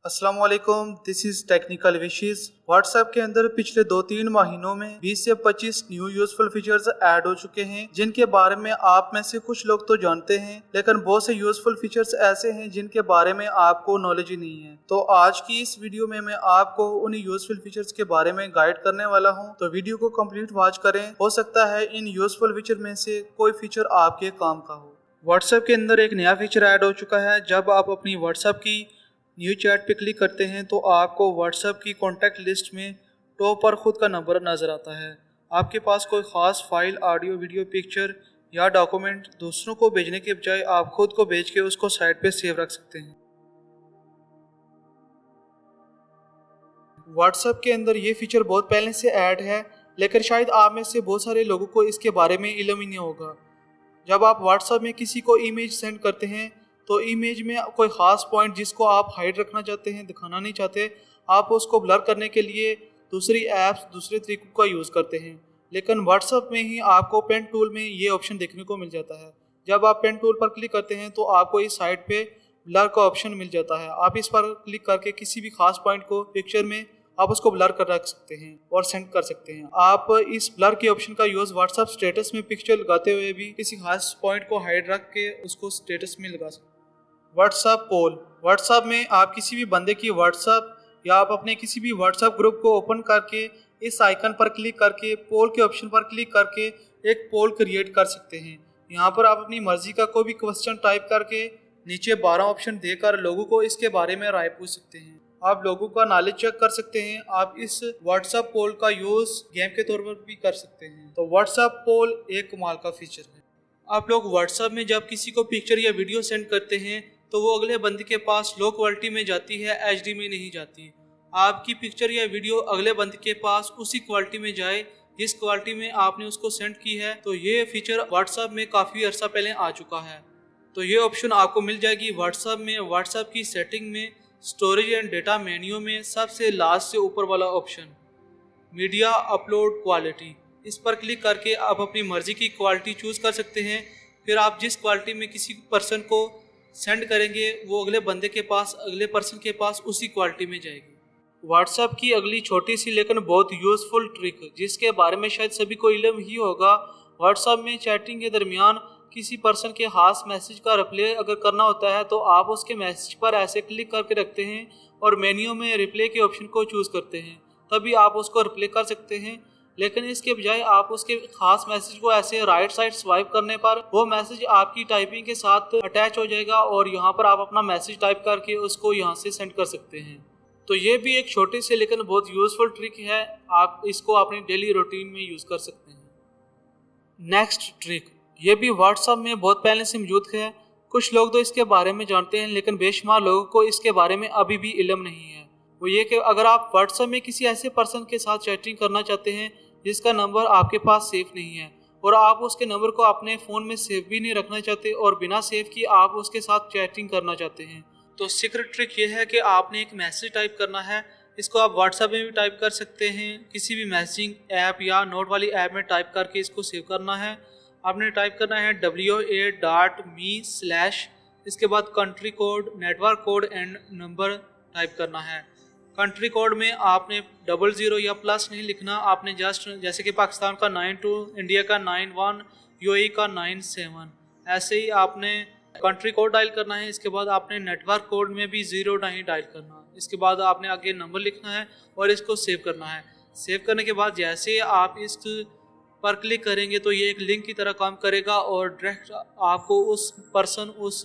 अस्सलाम वालेकुम, this is technical wishes. WhatsApp के अंदर पिछले 2-3 महीनों में 20 से 25 न्यू यूजफुल फीचर्स ऐड हो चुके हैं, जिनके बारे में आप में से कुछ लोग तो जानते हैं, लेकिन बहुत से यूजफुल फीचर्स ऐसे हैं जिनके बारे में आपको नॉलेज ही नहीं है। तो आज की इस वीडियो में मैं आपको उन यूजफुल फीचर्स के बारे में गाइड करने वाला हूं, तो वीडियो को कंप्लीट वॉच करें। हो सकता है इन यूजफुल फीचर में से कोई फीचर आपके काम का हो। व्हाट्सएप के अंदर एक नया फीचर ऐड हो चुका है। जब आप अपनी व्हाट्सएप की न्यू चैट पे क्लिक करते हैं तो आपको व्हाट्सएप की कॉन्टैक्ट लिस्ट में टॉप पर खुद का नंबर नज़र आता है। आपके पास कोई ख़ास फाइल, ऑडियो, वीडियो, पिक्चर या डॉक्यूमेंट दूसरों को भेजने के बजाय आप खुद को भेज के उसको साइड पे सेव रख सकते हैं। व्हाट्सएप के अंदर ये फीचर बहुत पहले से ऐड है, लेकिन शायद आप में से बहुत सारे लोगों को इसके बारे में इल्म ही नहीं होगा। जब आप व्हाट्सएप में किसी को इमेज सेंड करते हैं तो इमेज में कोई ख़ास पॉइंट जिसको आप हाइड रखना चाहते हैं, दिखाना नहीं चाहते, आप उसको ब्लर करने के लिए दूसरी ऐप्स, दूसरे तरीकों का यूज़ करते हैं। लेकिन व्हाट्सएप में ही आपको पेन टूल में ये ऑप्शन देखने को मिल जाता है। जब आप पेन टूल पर क्लिक करते हैं तो आपको इस साइड पे ब्लर का ऑप्शन मिल जाता है। आप इस पर क्लिक करके किसी भी खास पॉइंट को पिक्चर में आप उसको ब्लर कर रख सकते हैं और सेंड कर सकते हैं। आप इस ब्लर के ऑप्शन का यूज़ व्हाट्सएप स्टेटस में पिक्चर लगाते हुए भी किसी खास पॉइंट को हाइड रख के उसको स्टेटस में लगा सकते हैं। व्हाट्सएप पोल। व्हाट्सएप में आप किसी भी बंदे की व्हाट्सएप या आप अपने किसी भी व्हाट्सएप ग्रुप को ओपन करके इस आइकन पर क्लिक करके पोल के ऑप्शन पर क्लिक करके एक पोल क्रिएट कर सकते हैं। यहाँ पर आप अपनी मर्जी का कोई भी क्वेश्चन टाइप करके नीचे 12 ऑप्शन देकर लोगों को इसके बारे में राय पूछ सकते हैं। आप लोगों का नॉलेज चेक कर सकते हैं। आप इस व्हाट्सएप पोल का यूज़ गेम के तौर पर भी कर सकते हैं। तो व्हाट्सएप पोल एक कमाल का फीचर है। आप लोग व्हाट्सएप में जब किसी को पिक्चर या वीडियो सेंड करते हैं तो वो अगले बंदे के पास लो क्वालिटी में जाती है, HD में नहीं जाती। आपकी पिक्चर या वीडियो अगले बंदे के पास उसी क्वालिटी में जाए जिस क्वालिटी में आपने उसको सेंड की है। तो ये फीचर व्हाट्सएप में काफ़ी अर्सा पहले आ चुका है। तो ये ऑप्शन आपको मिल जाएगी व्हाट्सएप में, व्हाट्सएप की सेटिंग में, स्टोरेज एंड डेटा मेन्यू में सबसे लास्ट से ऊपर वाला ऑप्शन, मीडिया अपलोड क्वालिटी। इस पर क्लिक करके आप अपनी मर्जी की क्वालिटी चूज़ कर सकते हैं। फिर आप जिस क्वालिटी में किसी पर्सन को सेंड करेंगे वो अगले बंदे के पास, अगले पर्सन के पास उसी क्वालिटी में जाएगी। व्हाट्सएप की अगली छोटी सी लेकिन बहुत यूज़फुल ट्रिक जिसके बारे में शायद सभी को इल्म ही होगा। व्हाट्सएप में चैटिंग के दरमियान किसी पर्सन के खास मैसेज का रिप्लाई अगर करना होता है तो आप उसके मैसेज पर ऐसे क्लिक करके रखते हैं और मेन्यू में रिप्लाई के ऑप्शन को चूज़ करते हैं, तभी आप उसको रिप्लाई कर सकते हैं। लेकिन इसके बजाय आप उसके खास मैसेज को ऐसे राइट साइड स्वाइप करने पर वो मैसेज आपकी टाइपिंग के साथ अटैच हो जाएगा और यहाँ पर आप अपना मैसेज टाइप करके उसको यहाँ से सेंड कर सकते हैं। तो ये भी एक छोटी सी लेकिन बहुत यूज़फुल ट्रिक है। आप इसको अपनी डेली रूटीन में यूज़ कर सकते हैं। नेक्स्ट ट्रिक, ये भी व्हाट्सएप में बहुत पहले से मौजूद है। कुछ लोग तो इसके बारे में जानते हैं लेकिन बेशुमार लोगों को इसके बारे में अभी भी इल्म नहीं है। वो ये कि अगर आप व्हाट्सएप में किसी ऐसे पर्सन के साथ चैटिंग करना चाहते हैं जिसका नंबर आपके पास सेव नहीं है और आप उसके नंबर को अपने फ़ोन में सेव भी नहीं रखना चाहते और बिना सेव किए आप उसके साथ चैटिंग करना चाहते हैं, तो सीक्रेट ट्रिक ये है कि आपने एक मैसेज टाइप करना है। इसको आप व्हाट्सएप में भी टाइप कर सकते हैं, किसी भी मैसेजिंग ऐप या नोट वाली ऐप में टाइप करके इसको सेव करना है। आपने टाइप करना है wa.me/ इसके बाद country code, network code and number type करना है। कंट्री कोड में आपने 00 या प्लस नहीं लिखना, आपने जस्ट जैसे कि पाकिस्तान का 92, इंडिया का 91, UAE का 97, ऐसे ही आपने कंट्री कोड डायल करना है। इसके बाद आपने नेटवर्क कोड में भी 0 नहीं डायल करना। इसके बाद आपने आगे नंबर लिखना है और इसको सेव करना है। सेव करने के बाद जैसे आप इस पर क्लिक करेंगे तो ये एक लिंक की तरह काम करेगा और डायरेक्ट आपको उस पर्सन, उस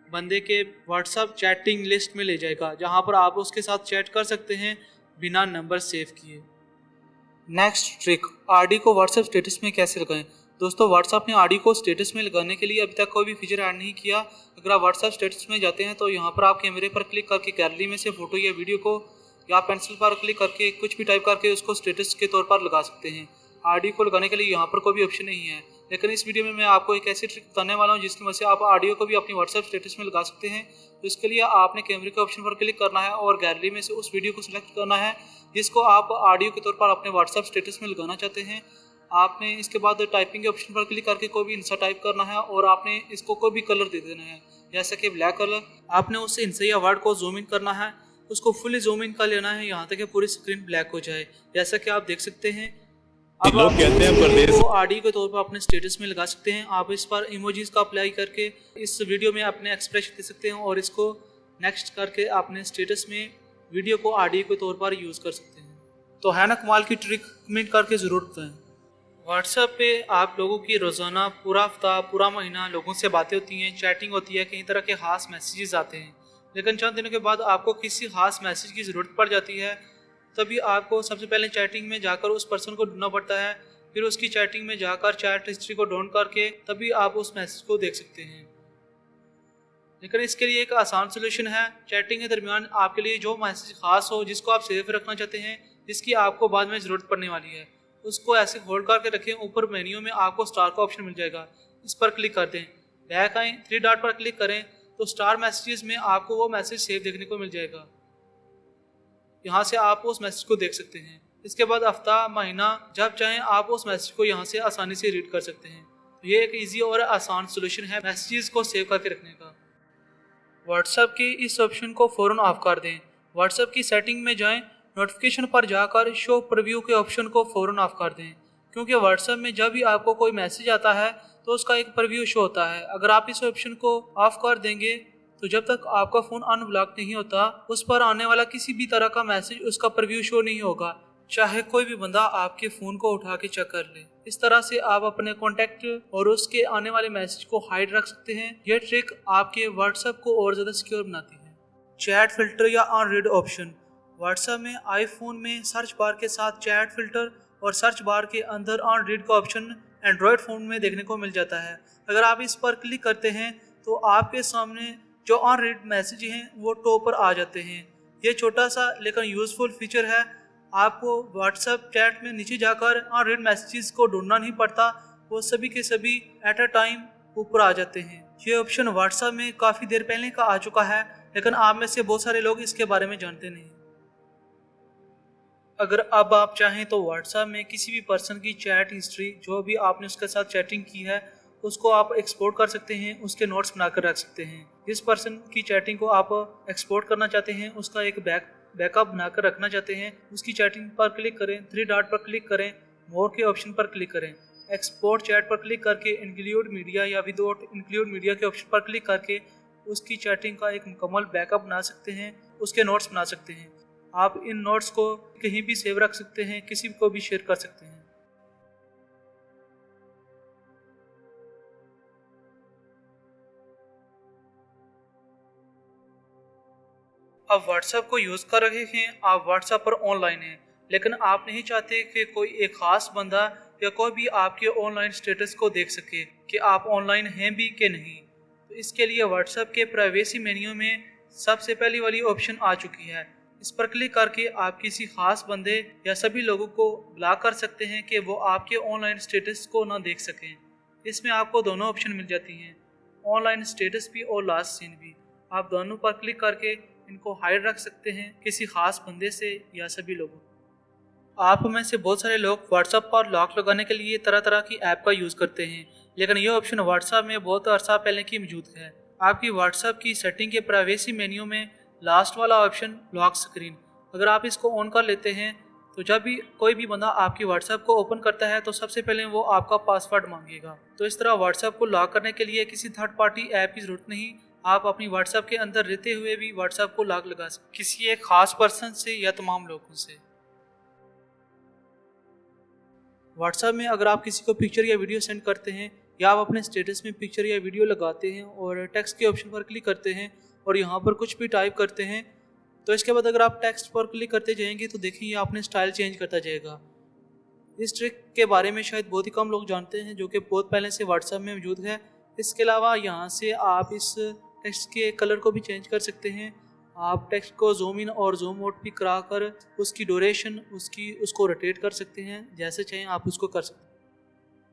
बंदे के व्हाट्सएप चैटिंग लिस्ट में ले जाएगा जहां पर आप उसके साथ चैट कर सकते हैं बिना नंबर सेव किए। नेक्स्ट ट्रिक, आरडी को व्हाट्सएप स्टेटस में कैसे लगाएं। दोस्तों, व्हाट्सएप ने आरडी को स्टेटस में लगाने के लिए अभी तक कोई भी फीचर ऐड नहीं किया। अगर आप व्हाट्सएप स्टेटस में जाते हैं तो यहाँ पर आप कैमरे पर क्लिक करके गैलरी में से फोटो या वीडियो को या पेंसिल पर क्लिक करके कुछ भी टाइप करके उसको स्टेटस के तौर पर लगा सकते हैं। आरडी को लगाने के लिए यहाँ पर कोई भी ऑप्शन नहीं है, लेकिन इस वीडियो में मैं आपको एक ऐसी ट्रिक बताने वाला हूँ जिसकी वजह से आप ऑडियो को भी अपनी व्हाट्सएप स्टेटस में लगा सकते हैं। तो इसके लिए आपने कैमरे के ऑप्शन पर क्लिक करना है और गैलरी में से उस वीडियो को सिलेक्ट करना है जिसको आप ऑडियो के तौर पर अपने व्हाट्सएप स्टेटस में लगाना चाहते हैं। आपने इसके बाद टाइपिंग के ऑप्शन पर क्लिक करके कोई भी इंसा टाइप करना है और आपने इसको कोई भी कलर दे देना है, जैसा कि ब्लैक कलर। आपने उससे इंसा या वर्ड को जूम इन करना है। उसको फुली जूम इन कर लेना है यहाँ तक कि पूरी स्क्रीन ब्लैक हो जाए, जैसा कि आप देख सकते हैं। अब लोग आप कहते हैं परदेश को आरडी के तौर पर अपने स्टेटस में लगा सकते हैं। आप इस पर इमोजीज का अप्लाई करके इस वीडियो में अपने एक्सप्रेशन दे सकते हैं और इसको नेक्स्ट करके अपने स्टेटस में वीडियो को आरडी के तौर पर यूज़ कर सकते हैं। तो है ना कमाल की ट्रिक, कमेंट करके ज़रूर बताएं। व्हाट्सएप पे आप लोगों की रोज़ाना पूरा हफ्ता पूरा महीना लोगों से बातें होती हैं, चैटिंग होती है, कई तरह के ख़ास मैसेजेस आते हैं। लेकिन चंद दिनों के बाद आपको किसी ख़ास मैसेज की ज़रूरत पड़ जाती है, तभी आपको सबसे पहले चैटिंग में जाकर उस पर्सन को ढूंढना पड़ता है। फिर उसकी चैटिंग में जाकर चैट हिस्ट्री को ढूंढ करके तभी आप उस मैसेज को देख सकते हैं। लेकिन इसके लिए एक आसान सोल्यूशन है। चैटिंग के दरमियान आपके लिए जो मैसेज खास हो, जिसको आप सेव रखना चाहते हैं, जिसकी आपको बाद में ज़रूरत पड़ने वाली है, उसको ऐसे होल्ड करके रखें। ऊपर मेन्यू में आपको स्टार का ऑप्शन मिल जाएगा, इस पर क्लिक कर दें। बैक आएँ, 3 डॉट पर क्लिक करें तो स्टार मैसेजेस में आपको वो मैसेज सेव देखने को मिल जाएगा। यहाँ से आप उस मैसेज को देख सकते हैं। इसके बाद हफ्ता महीना जब चाहें आप उस मैसेज को यहाँ से आसानी से रीड कर सकते हैं। तो ये एक इजी और आसान सोल्यूशन है मैसेजेस को सेव करके रखने का। व्हाट्सएप के इस ऑप्शन को फ़ौरन ऑफ कर दें। व्हाट्सएप की सेटिंग में जाएं, नोटिफिकेशन पर जाकर शो प्रीव्यू के ऑप्शन को फ़ौरन ऑफ कर दें, क्योंकि व्हाट्सएप में जब भी आपको कोई मैसेज आता है तो उसका एक प्रीव्यू शो होता है। अगर आप इस ऑप्शन को ऑफ कर देंगे तो जब तक आपका फ़ोन अनब्लॉक नहीं होता, उस पर आने वाला किसी भी तरह का मैसेज उसका प्रीव्यू शो नहीं होगा, चाहे कोई भी बंदा आपके फ़ोन को उठा के चेक कर ले। इस तरह से आप अपने कॉन्टैक्ट और उसके आने वाले मैसेज को हाइड रख सकते हैं। यह ट्रिक आपके व्हाट्सएप को और ज़्यादा सिक्योर बनाती है। चैट फिल्टर या अनरीड ऑप्शन। व्हाट्सएप में आईफोन में सर्च बार के साथ चैट फिल्टर और सर्च बार के अंदर अनरीड का ऑप्शन एंड्रॉयड फ़ोन में देखने को मिल जाता है। अगर आप इस पर क्लिक करते हैं तो आपके सामने जो अनरीड मैसेज हैं वो टॉप पर आ जाते हैं। ये छोटा सा लेकिन यूज़फुल फीचर है। आपको व्हाट्सएप चैट में नीचे जाकर अनरीड मैसेजेस को ढूंढना नहीं पड़ता, वो सभी के सभी एट अ टाइम ऊपर आ जाते हैं। ये ऑप्शन व्हाट्सएप में काफ़ी देर पहले का आ चुका है, लेकिन आप में से बहुत सारे लोग इसके बारे में जानते नहीं। अगर अब आप चाहें तो व्हाट्सएप में किसी भी पर्सन की चैट हिस्ट्री, जो भी आपने उसके साथ चैटिंग की है, उसको आप एक्सपोर्ट कर सकते हैं, उसके नोट्स बनाकर रख सकते हैं। जिस पर्सन की चैटिंग को आप एक्सपोर्ट करना चाहते हैं, उसका एक बैकअप बनाकर रखना चाहते हैं, उसकी चैटिंग पर क्लिक करें, 3 डॉट पर क्लिक करें, मोर के ऑप्शन पर क्लिक करें, एक्सपोर्ट चैट पर क्लिक करके इंक्लूड मीडिया या विदाउट इंक्लूड मीडिया के ऑप्शन पर क्लिक करके उसकी चैटिंग का एक मुकम्मल बैकअप बना सकते हैं, उसके नोट्स बना सकते हैं। आप इन नोट्स को कहीं भी सेव रख सकते हैं, किसी को भी शेयर कर सकते हैं। आप व्हाट्सएप को यूज़ कर रहे हैं, आप व्हाट्सएप पर ऑनलाइन हैं, लेकिन आप नहीं चाहते कि कोई एक ख़ास बंदा या कोई भी आपके ऑनलाइन स्टेटस को देख सके कि आप ऑनलाइन हैं भी कि नहीं। तो इसके लिए व्हाट्सएप के प्राइवेसी मेन्यू में सबसे पहली वाली ऑप्शन आ चुकी है। इस पर क्लिक करके आप किसी ख़ास बंदे या सभी लोगों को ब्लॉक कर सकते हैं कि वो आपके ऑनलाइन स्टेटस को ना देख सकें। इसमें आपको दोनों ऑप्शन मिल जाती हैं, ऑनलाइन स्टेटस भी और लास्ट सीन भी। आप दोनों पर क्लिक करके इनको हाइड रख सकते हैं किसी खास बंदे से या सभी लोगों। आप में से बहुत सारे लोग व्हाट्सएप पर लॉक लगाने के लिए तरह तरह की ऐप का यूज़ करते हैं, लेकिन यह ऑप्शन व्हाट्सएप में बहुत अरसा पहले की मौजूद है। आपकी व्हाट्सएप की सेटिंग के प्राइवेसी मेन्यू में लास्ट वाला ऑप्शन लॉक स्क्रीन, अगर आप इसको ऑन कर लेते हैं तो जब भी कोई भी बंदा आपकी व्हाट्सएप को ओपन करता है तो सबसे पहले वो आपका पासवर्ड मांगेगा। तो इस तरह व्हाट्सएप को लॉक करने के लिए किसी थर्ड पार्टी ऐप की ज़रूरत नहीं, आप अपनी व्हाट्सएप के अंदर रहते हुए भी व्हाट्सएप को लॉक लगा सकते किसी एक खास पर्सन से या तमाम लोगों से। व्हाट्सएप में अगर आप किसी को पिक्चर या वीडियो सेंड करते हैं या आप अपने स्टेटस में पिक्चर या वीडियो लगाते हैं और टेक्स्ट के ऑप्शन पर क्लिक करते हैं और यहाँ पर कुछ भी टाइप करते हैं, तो इसके बाद अगर आप टेक्स्ट पर क्लिक करते जाएंगे तो देखिए आपने स्टाइल चेंज करता जाएगा। इस ट्रिक के बारे में शायद बहुत ही कम लोग जानते हैं, जो कि बहुत पहले से व्हाट्सएप में मौजूद है। इसके अलावा यहाँ से आप इस टेक्स्ट के कलर को भी चेंज कर सकते हैं। आप टेक्स्ट को जूम इन और जूम आउट भी करा कर उसकी ड्यूरेशन उसको रोटेट कर सकते हैं, जैसे चाहें आप उसको कर सकते हैं।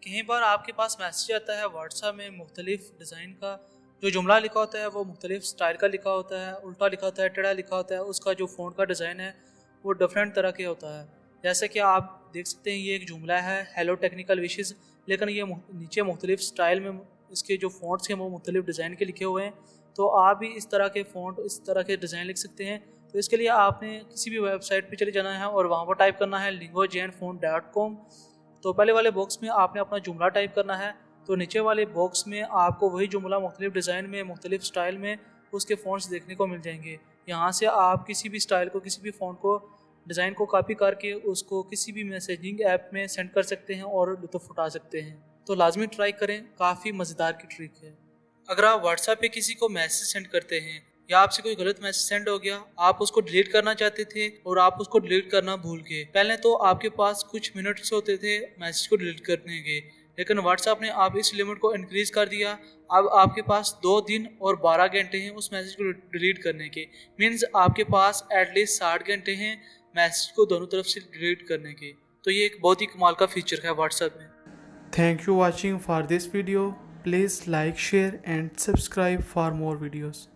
कई बार आपके पास मैसेज आता है व्हाट्सएप में मुख्तलिफ डिज़ाइन का, जो जुमला लिखा होता है वो मुख्तलिफ स्टाइल का लिखा होता है, उल्टा लिखा होता है, टेढ़ा लिखा होता है, उसका जो फ़ॉन्ट का डिज़ाइन है वो डिफरेंट तरह के होता है। जैसे कि आप देख सकते हैं ये एक जुमला है, हेलो टेक्निकल विशेज़, लेकिन ये नीचे मुख्तलिफ स्टाइल में इसके जो फ़ॉन्ट्स हैं वो मुख्तलिफ डिज़ाइन के लिखे हुए हैं। तो आप भी इस तरह के फ़ॉन्ट, इस तरह के डिज़ाइन लिख सकते हैं। तो इसके लिए आपने किसी भी वेबसाइट पे चले जाना है और वहाँ पर टाइप करना है lingogenphone.com। तो पहले वाले बॉक्स में आपने अपना जुमला टाइप करना है। तो नीचे वाले बॉक्स में आपको वही जुमला मुख्तलिफ डिज़ाइन में, मुख्तलिफ स्टाइल में उसके फ़ॉन्ट्स देखने को मिल जाएंगे। यहाँ से आप किसी भी स्टाइल को, किसी भी फ़ॉन्ट को, डिज़ाइन को कॉपी करके उसको किसी भी मैसेजिंग ऐप में सेंड कर सकते हैं और लुत्फ़ उठा सकते हैं। तो लाजमी ट्राई करें, काफ़ी मज़ेदार की ट्रिक है। अगर आप व्हाट्सएप पे किसी को मैसेज सेंड करते हैं या आपसे कोई गलत मैसेज सेंड हो गया, आप उसको डिलीट करना चाहते थे और आप उसको डिलीट करना भूल गए। पहले तो आपके पास कुछ मिनट्स होते थे मैसेज को डिलीट करने के, लेकिन व्हाट्सएप ने आप इस लिमिट को इंक्रीज कर दिया। अब आपके पास 2 दिन और 12 घंटे हैं उस मैसेज को डिलीट करने के। मीन्स आपके पास एटलीस्ट 60 घंटे हैं मैसेज को दोनों तरफ से डिलीट करने के। तो ये एक बहुत ही कमाल का फीचर है व्हाट्सएप में। Thank you watching for this video. Please like, share and subscribe for more videos.